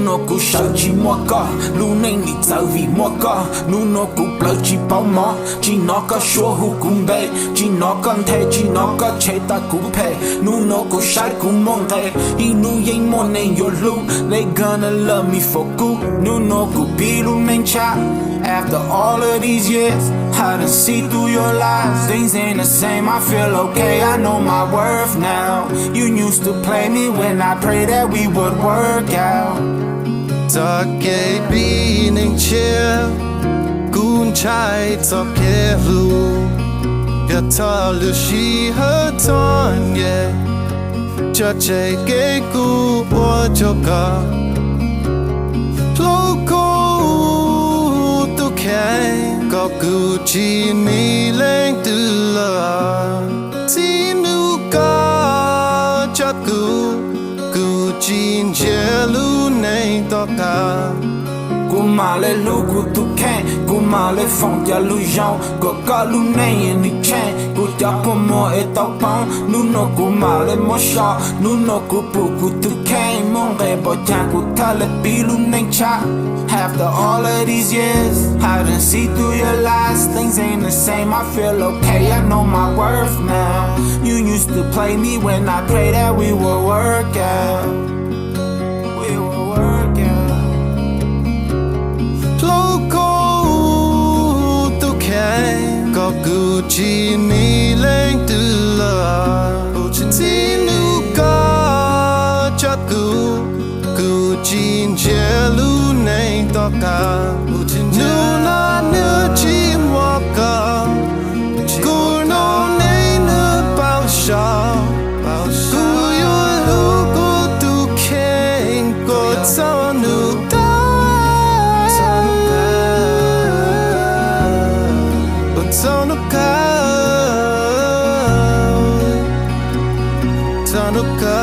nó cú sợ chỉ mua có lu nên đi tao vì mua có nó cú plơ chỉ bao mỏ chỉ nó có số hú cùng bê chỉ nó con thế chỉ nó có chế ta cú phe nó cú sai cú mong thế he nu yang mon nên yo lu they gonna love me for good nó cú bi lu nên cha. After all of these years, I done see through your lies. Things ain't the same, I feel okay, I know my worth now. You used to play me when I prayed that we would work out. Ta kê bi Neej Tshiab Kun chai ta kê lu Ga ta lu shi ha ton ye Cha chai kê ku wa cho ka Plo ko tu kê Ka ku chi mi leng tu la Ti nu ka cha ku Chin jelu nei toka Cô mà lê lu cô tu khen cô mà lê phong ya lu yao cô có lu nei ni chen cô cha po mo e tao pang nó cô mà lê mo sha nó cô pu cô tu khen mong re bo cha cô ta lê bi lu nei cha. After all of these years, I done see through your lies. Things ain't the same, I feel okay, I know my worth now. You used to play me when I prayed that we would work out. We would work out. Loco tu khen có gu chi mi lên từ la ti nu ka chat gu chin jelu nei to ka nu na nu chi mo ka gu no nei nu bao sha gu yo lu gu tu khen ko ta nu Tanuka